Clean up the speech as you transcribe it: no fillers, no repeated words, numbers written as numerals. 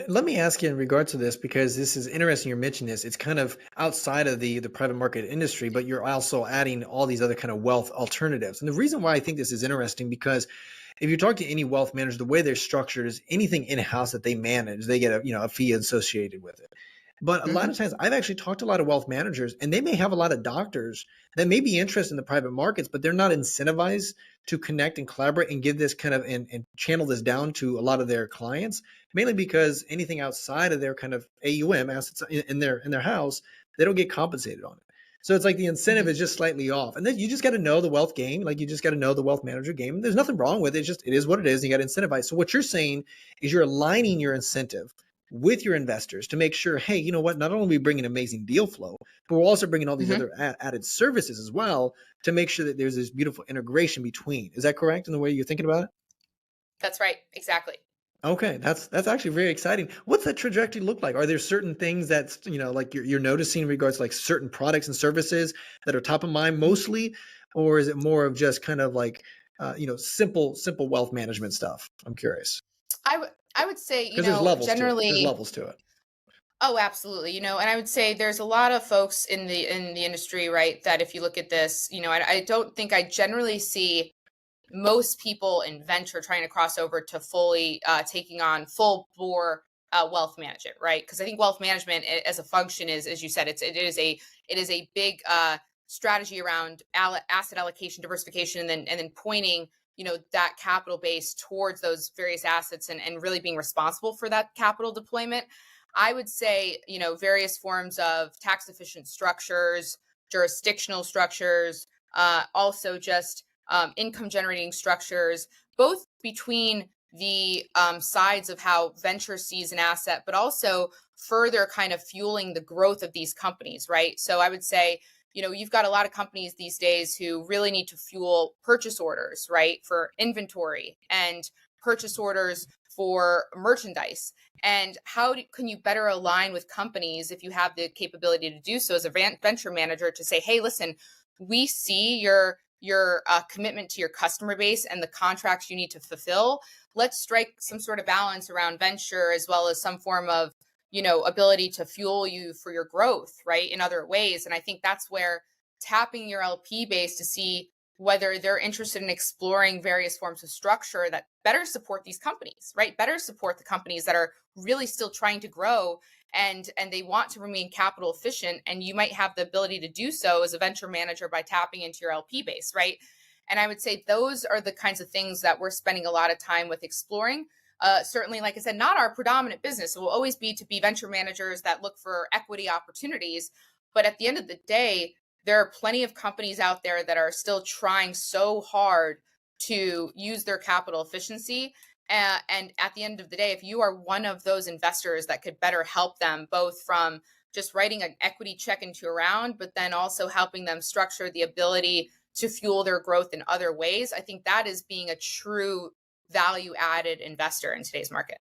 Let me ask you in regard to this, because this is interesting. You're mentioning this. It's kind of outside of the private market industry, but you're also adding all these other kind of wealth alternatives. And the reason why I think this is interesting, because if you talk to any wealth manager, the way they're structured is anything in-house that they manage, they get a fee associated with it. But a lot Hmm. of times, I've actually talked to a lot of wealth managers, and they may have a lot of doctors that may be interested in the private markets, but they're not incentivized to connect and collaborate and give this kind of and channel this down to a lot of their clients, mainly because anything outside of their kind of AUM assets in their house, they don't get compensated on it. So it's like the incentive Hmm. is just slightly off. And then you just got to know the wealth game. Like you just got to know the wealth manager game. There's nothing wrong with it. It's just, it is what it is. And you got to incentivize. So what you're saying is you're aligning your incentive with your investors to make sure, hey, you know what? Not only are we bringing amazing deal flow, but we're also bringing all these Hmm. other added services as well to make sure that there's this beautiful integration between. Is that correct in the way you're thinking about it? That's right. Exactly. Okay, that's actually very exciting. What's that trajectory look like? Are there certain things that's, like you're noticing in regards to like certain products and services that are top of mind mostly, or is it more of just kind of like simple wealth management stuff? I'm curious I would say, because there's levels to it. There's generally. levels to it. Oh, absolutely. And I would say there's a lot of folks in the industry, right, that if you look at this, I don't think I generally see most people in venture trying to cross over to fully taking on full bore wealth management, right? Because I think wealth management as a function is, as you said, it is a big strategy around asset allocation, diversification, and then pointing that capital base towards those various assets and really being responsible for that capital deployment. I would say various forms of tax efficient structures, jurisdictional structures, also just income generating structures, both between the sides of how venture sees an asset, but also further kind of fueling the growth of these companies, right? So I would say, you've got a lot of companies these days who really need to fuel purchase orders, right, for inventory and purchase orders for merchandise. And can you better align with companies if you have the capability to do so as a venture manager to say, hey, listen, we see your commitment to your customer base and the contracts you need to fulfill. Let's strike some sort of balance around venture as well as some form of ability to fuel you for your growth, right, in other ways. And I think that's where tapping your LP base to see whether they're interested in exploring various forms of structure that better support these companies, right, better support the companies that are really still trying to grow and they want to remain capital efficient, and you might have the ability to do so as a venture manager by tapping into your LP base, right? And I would say those are the kinds of things that we're spending a lot of time with exploring. Certainly, like I said, not our predominant business. It will always be to be venture managers that look for equity opportunities. But at the end of the day, there are plenty of companies out there that are still trying so hard to use their capital efficiency. And at the end of the day, if you are one of those investors that could better help them, both from just writing an equity check into a round, but then also helping them structure the ability to fuel their growth in other ways, I think that is being a true value added investor in today's market.